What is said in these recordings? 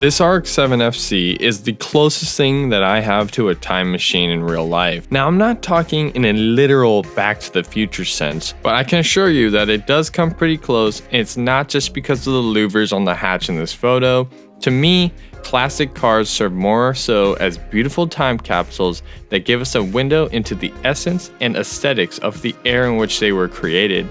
This RX7-FC is the closest thing that I have to a time machine in real life. Now, I'm not talking in a literal Back to the Future sense, but I can assure you that it does come pretty close, and it's not just because of the louvers on the hatch in this photo. To me, classic cars serve more so as beautiful time capsules that give us a window into the essence and aesthetics of the era in which they were created.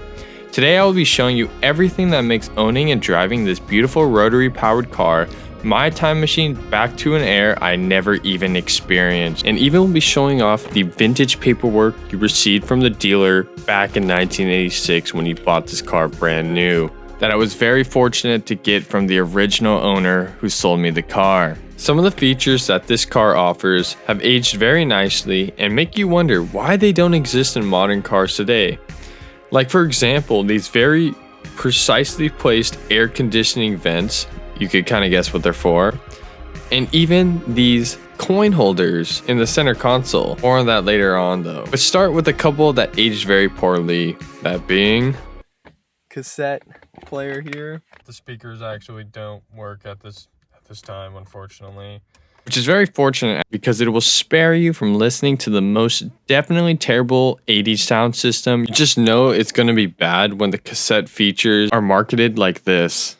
Today I will be showing you everything that makes owning and driving this beautiful rotary powered car my time machine back to an era I never even experienced, and even will be showing off the vintage paperwork you received from the dealer back in 1986 when you bought this car brand new, that I was very fortunate to get from the original owner who sold me the car. Some of the features that this car offers have aged very nicely and make you wonder why they don't exist in modern cars today. Like, for example, these very precisely placed air conditioning vents. You could kind of guess what they're for. And even these coin holders in the center console. More on that later on though. Let's start with a couple that aged very poorly. That being cassette player here. The speakers actually don't work at this time, unfortunately. Which is very fortunate because it will spare you from listening to the most definitely terrible 80s sound system. You just know it's going to be bad when the cassette features are marketed like this.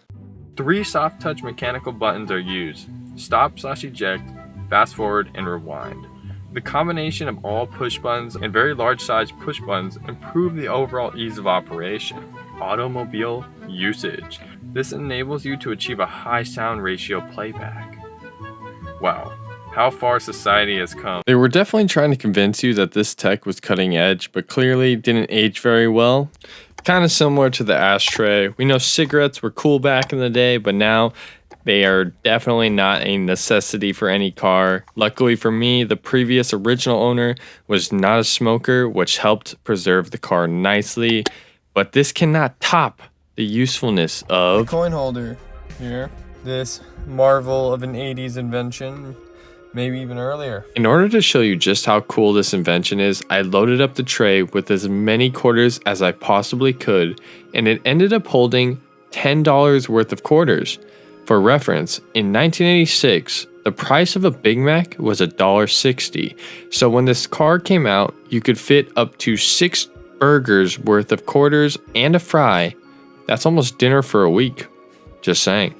3 soft touch mechanical buttons are used: stop/eject, fast forward, and rewind. The combination of all push buttons and very large size push buttons improve the overall ease of operation. Automobile usage. This enables you to achieve a high sound ratio playback. Wow, how far society has come. They were definitely trying to convince you that this tech was cutting edge, but clearly didn't age very well. Kind of similar to the ashtray. We know cigarettes were cool back in the day, but now they are definitely not a necessity for any car. Luckily for me, the previous original owner was not a smoker, which helped preserve the car nicely. But this cannot top the usefulness of the coin holder here. This marvel of an 80s invention. Maybe even earlier. In order to show you just how cool this invention is, I loaded up the tray with as many quarters as I possibly could, and it ended up holding $10 worth of quarters. For reference, in 1986, the price of a Big Mac was $1.60, so when this car came out, you could fit up to 6 burgers worth of quarters and a fry. That's almost dinner for a week. Just saying.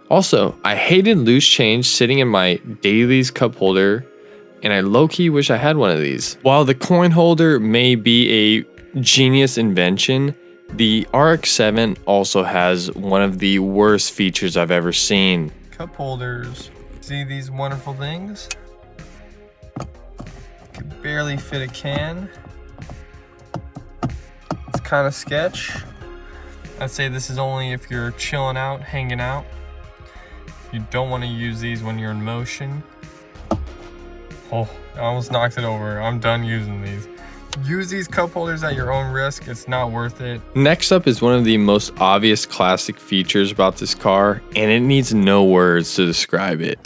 Also, I hated loose change sitting in my dailies cup holder, and I low-key wish I had one of these. While the coin holder may be a genius invention, the RX-7 also has one of the worst features I've ever seen. Cup holders. See these wonderful things? Could barely fit a can. It's kind of sketch. I'd say this is only if you're chilling out, hanging out. You don't want to use these when you're in motion. Oh, I almost knocked it over. I'm done using these. Use these cup holders at your own risk. It's not worth it. Next up is one of the most obvious classic features about this car, and it needs no words to describe it.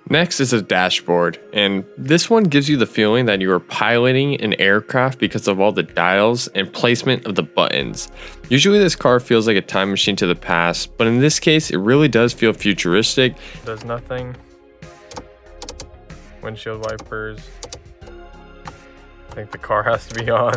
Next is a dashboard, and this one gives you the feeling that you are piloting an aircraft because of all the dials and placement of the buttons. Usually this car feels like a time machine to the past, but in this case it really does feel futuristic. Does nothing. Windshield wipers. I think the car has to be on.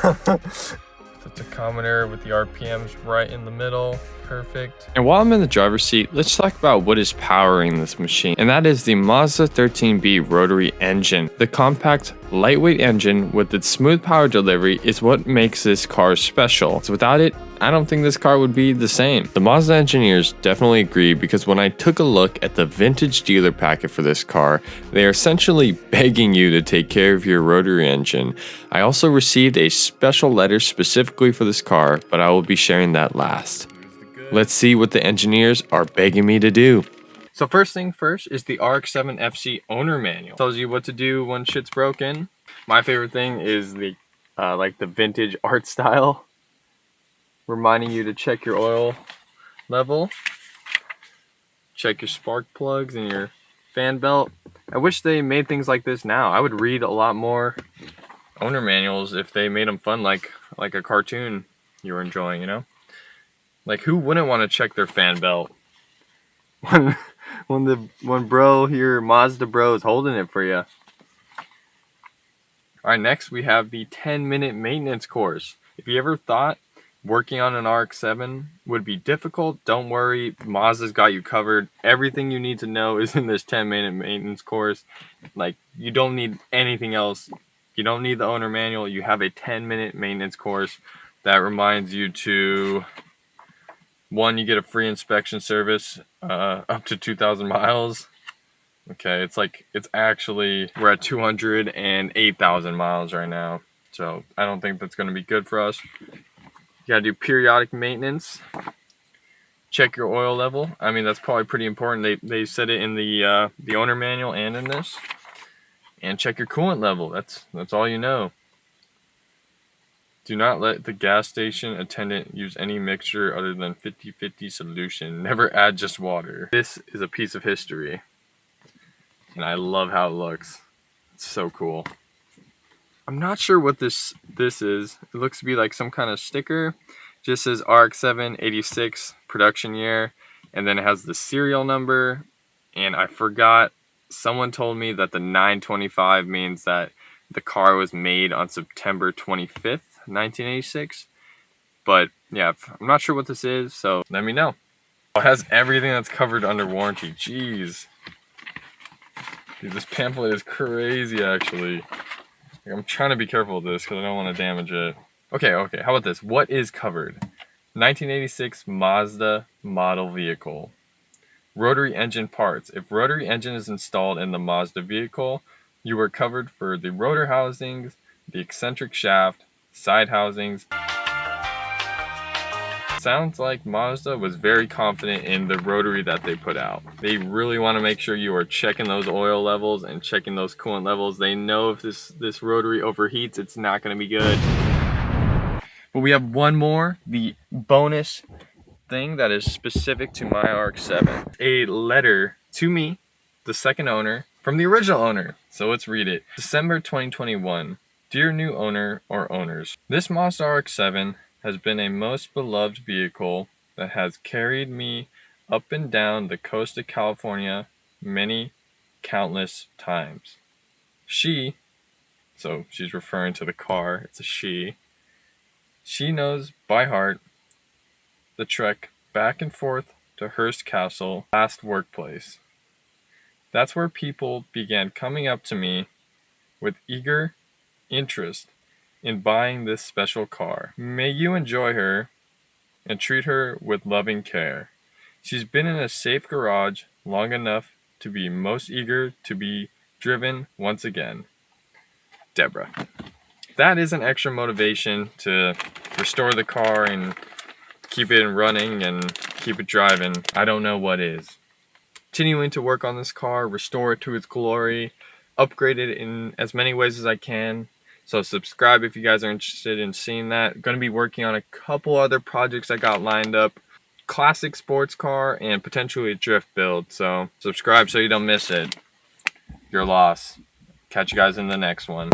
The tachometer with the RPMs right in the middle. Perfect. And while I'm in the driver's seat, let's talk about what is powering this machine, and that is the Mazda 13B rotary engine. The compact, lightweight engine with its smooth power delivery is what makes this car special. So without it, I don't think this car would be the same. The Mazda engineers definitely agree, because when I took a look at the vintage dealer packet for this car, they are essentially begging you to take care of your rotary engine. I also received a special letter specifically for this car, but I will be sharing that last. Let's see what the engineers are begging me to do. So first thing first is the RX7-FC owner manual. Tells you what to do when shit's broken. My favorite thing is the like the vintage art style, reminding you to check your oil level, check your spark plugs and your fan belt. I wish they made things like this now. I would read a lot more owner manuals if they made them fun, like a cartoon you were enjoying, you know? Like, who wouldn't want to check their fan belt when bro here, Mazda bro, is holding it for you? Alright, next we have the 10-minute maintenance course. If you ever thought working on an RX-7 would be difficult, don't worry, Mazda's got you covered. Everything you need to know is in this 10-minute maintenance course. Like, you don't need anything else. You don't need the owner manual. You have a 10-minute maintenance course that reminds you to, one, you get a free inspection service up to 2,000 miles. Okay, it's actually, we're at 208,000 miles right now. So I don't think that's going to be good for us. You got to do periodic maintenance. Check your oil level. I mean, that's probably pretty important. They said it in the owner manual and in this. And check your coolant level. That's all you know. Do not let the gas station attendant use any mixture other than 50-50 solution. Never add just water. This is a piece of history. And I love how it looks. It's so cool. I'm not sure what this is. It looks to be like some kind of sticker. Just says RX7-86 production year. And then it has the serial number. And I forgot, someone told me that the 925 means that the car was made on September 25th, 1986. But yeah, I'm not sure what this is, so let me know. It has everything that's covered under warranty. Jeez. Dude, this pamphlet is crazy, actually. I'm trying to be careful with this because I don't want to damage it. Okay, how about this? What is covered? 1986 Mazda model vehicle. Rotary engine parts. If rotary engine is installed in the Mazda vehicle, you are covered for the rotor housings, the eccentric shaft, side housings. Sounds like Mazda was very confident in the rotary that they put out. They really want to make sure you are checking those oil levels and checking those coolant levels. They know if this rotary overheats, it's not going to be good. But we have one more, the bonus thing that is specific to my RX-7. A letter to me, the second owner, from the original owner. So let's read it. December 2021. Dear new owner or owners, this Mazda RX-7 has been a most beloved vehicle that has carried me up and down the coast of California many countless times. She, so she's referring to the car, it's a she knows by heart the trek back and forth to Hearst Castle, last workplace. That's where people began coming up to me with eager interest in buying this special car. May you enjoy her and treat her with loving care. She's been in a safe garage long enough to be most eager to be driven once again. Deborah. That is an extra motivation to restore the car and keep it running and keep it driving. I don't know what is. Continuing to work on this car, restore it to its glory, upgrade it in as many ways as I can. So subscribe if you guys are interested in seeing that. Going to be working on a couple other projects I got lined up. Classic sports car and potentially a drift build. So subscribe so you don't miss it. Your loss. Catch you guys in the next one.